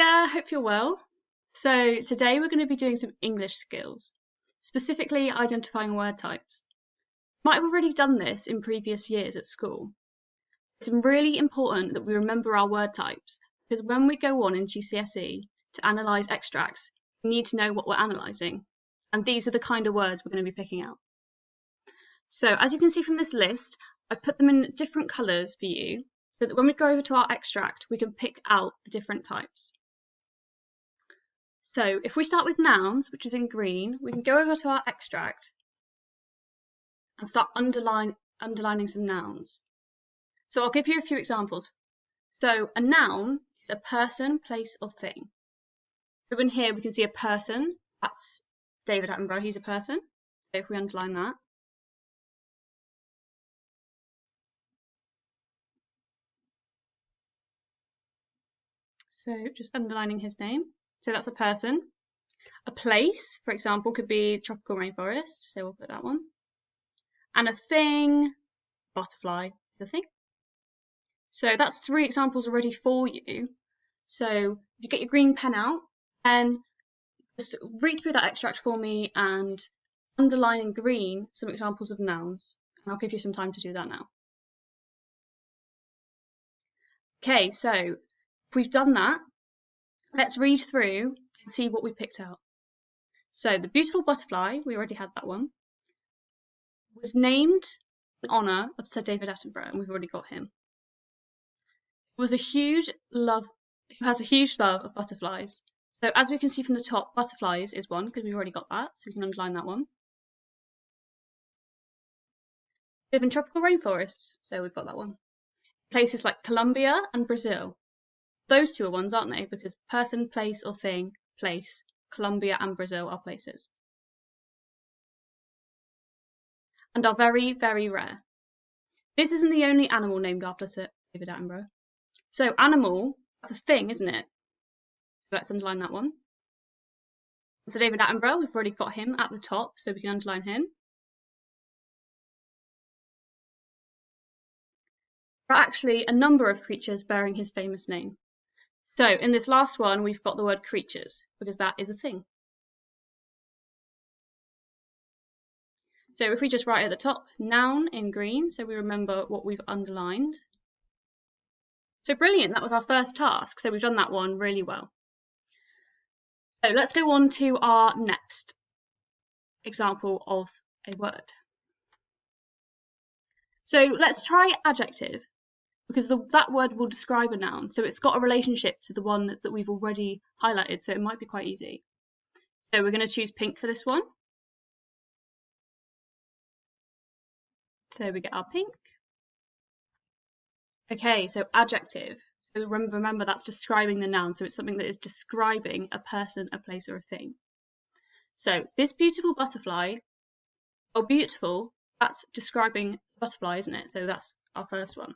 there, hope you're well. So today we're going to be doing some English skills, specifically identifying word types. You might have already done this in previous years at school. It's really important that we remember our word types because when we go on in GCSE to analyse extracts, we need to know what we're analysing. And these are the kind of words we're going to be picking out. So as you can see from this list, I've put them in different colours for you so that when we go over to our extract, we can pick out the different types. So if we start with nouns, which is in green, we can go over to our extract and start underlining some nouns. So I'll give you a few examples. So a noun is a person, place, or thing. So in here we can see a person, that's David Attenborough, he's a person. So if we underline that. So just underlining his name. So that's a person. A place, for example, could be tropical rainforest. So we'll put that one. And a thing, butterfly, the thing. So that's 3 examples already for you. So if you get your green pen out and just read through that extract for me and underline in green some examples of nouns. And I'll give you some time to do that now. Okay, so if we've done that, let's read through and see what we picked out. So the beautiful butterfly, we already had that one, was named in honour of Sir David Attenborough, and we've already got him. Who has a huge love of butterflies. So as we can see from the top, butterflies is one, because we've already got that, so we can underline that one. Live in tropical rainforests, so we've got that one. Places like Colombia and Brazil. Those 2 are ones, aren't they? Because person, place, or thing, place. Colombia and Brazil are places. And are very, very rare. This isn't the only animal named after Sir David Attenborough. So animal, that's a thing, isn't it? Let's underline that one. So David Attenborough, we've already got him at the top, so we can underline him. There are actually a number of creatures bearing his famous name. So in this last one, we've got the word creatures, because that is a thing. So if we just write at the top, noun in green, so we remember what we've underlined. So brilliant, that was our first task. So we've done that one really well. So let's go on to our next example of a word. So let's try adjective, because that word will describe a noun. So it's got a relationship to the one that we've already highlighted, so it might be quite easy. So we're going to choose pink for this one. So we get our pink. Okay, so adjective. So remember that's describing the noun, so it's something that is describing a person, a place, or a thing. So this beautiful butterfly, oh beautiful, that's describing butterfly, isn't it? So that's our first one.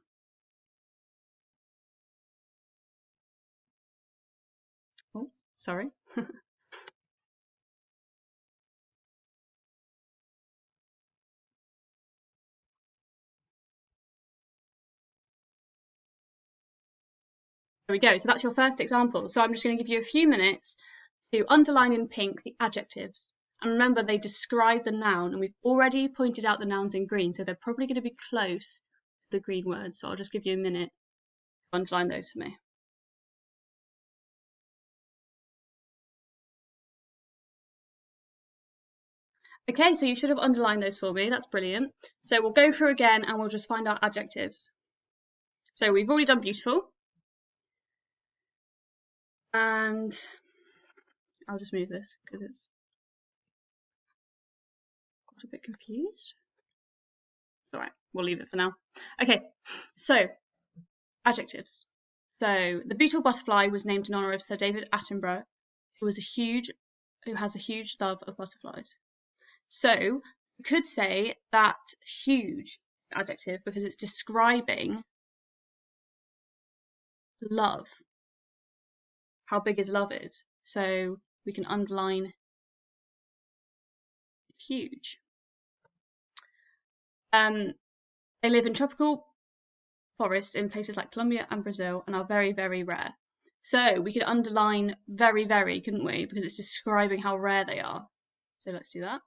Oh, sorry. There we go. So that's your first example. So I'm just going to give you a few minutes to underline in pink the adjectives. And remember, they describe the noun, and we've already pointed out the nouns in green, so they're probably going to be close to the green words. So I'll just give you a minute to underline those for me. Okay, so you should have underlined those for me. That's brilliant. So we'll go through again and we'll just find our adjectives. So we've already done beautiful. And I'll just move this because it's got a bit confused. It's all right, we'll leave it for now. Okay, so adjectives. So the beautiful butterfly was named in honour of Sir David Attenborough, who has a huge love of butterflies. So we could say that huge adjective because it's describing love, how big his love is. So we can underline huge. They live in tropical forests in places like Colombia and Brazil and are very, very rare. So we could underline very, very, couldn't we? Because it's describing how rare they are. So let's do that.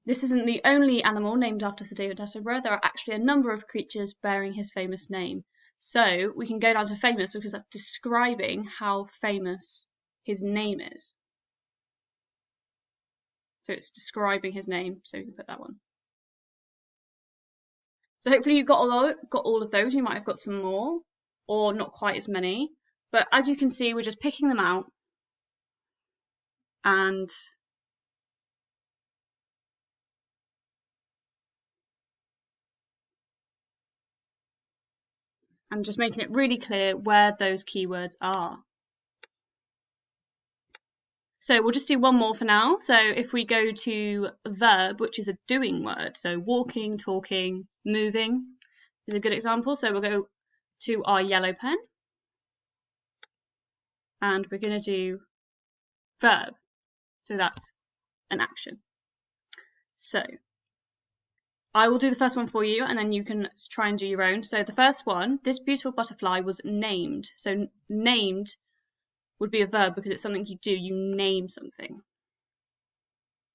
This isn't the only animal named after Sir David Attenborough. There are actually a number of creatures bearing his famous name. So we can go down to famous because that's describing how famous his name is. So it's describing his name, so we can put that one. So hopefully you've got all of those. You might have got some more, or not quite as many. But as you can see, we're just picking them out and just making it really clear where those keywords are. So we'll just do one more for now. So if we go to verb, which is a doing word, so walking, talking, moving is a good example. So we'll go to our yellow pen and we're going to do verb. So that's an action. So I will do the first one for you and then you can try and do your own. So the first one, this beautiful butterfly was named. So named would be a verb because it's something you do, you name something.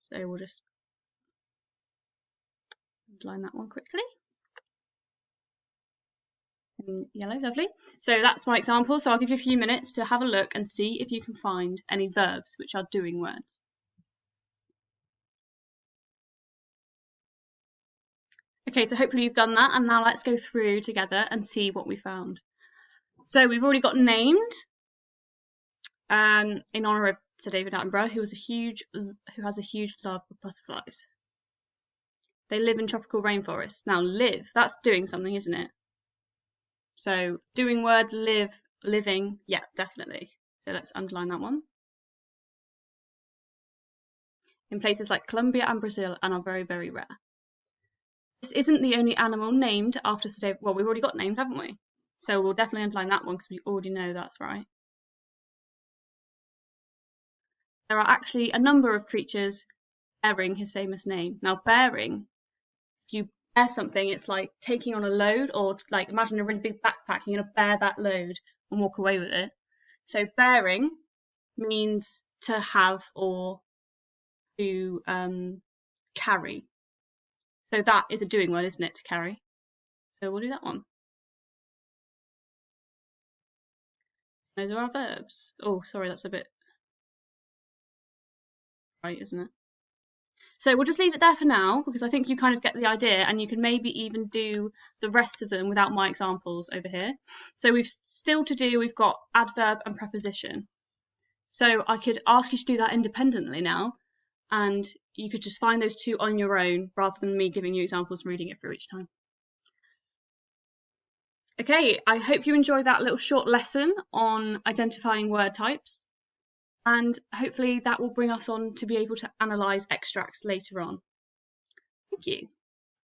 So we'll just underline that one quickly. In yellow, lovely. So that's my example. So I'll give you a few minutes to have a look and see if you can find any verbs which are doing words. Okay, so hopefully you've done that, and now let's go through together and see what we found. So we've already got named, in honour of Sir David Attenborough, who has a huge love for butterflies. They live in tropical rainforests. Now live, that's doing something, isn't it? So doing word, live, living, yeah, definitely. So let's underline that one. In places like Colombia and Brazil and are very, very rare. This isn't the only animal named after Sir David. Well, we've already got named, haven't we? So we'll definitely underline that one because we already know that's right. There are actually a number of creatures bearing his famous name. Now, bearing, if you bear something, it's like taking on a load, or like imagine a really big backpack, you're going to bear that load and walk away with it. So bearing means to have or to carry. So that is a doing word, isn't it, to carry? So we'll do that one. Those are our verbs. Oh, sorry, that's a bit right, isn't it? So we'll just leave it there for now because I think you kind of get the idea, and you can maybe even do the rest of them without my examples over here. So we've got adverb and preposition. So I could ask you to do that independently now, and you could just find those two on your own rather than me giving you examples and reading it through each time. Okay, I hope you enjoyed that little short lesson on identifying word types, and hopefully that will bring us on to be able to analyse extracts later on. Thank you.